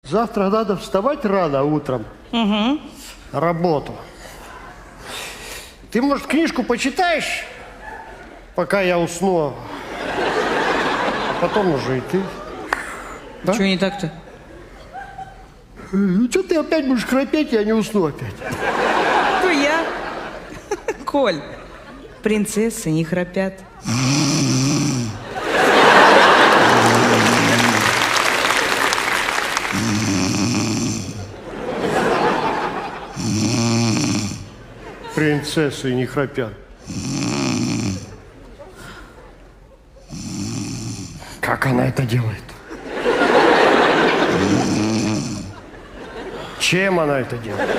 Завтра надо вставать рано утром. Угу. На работу. Ты, может, книжку почитаешь, пока я усну? А потом уже и ты. Да? Чего не так-то? Ну, что ты опять будешь храпеть, я не усну опять. То я. Коль, принцессы не храпят. Принцессы не храпят. Как она это делает? Чем она это делает?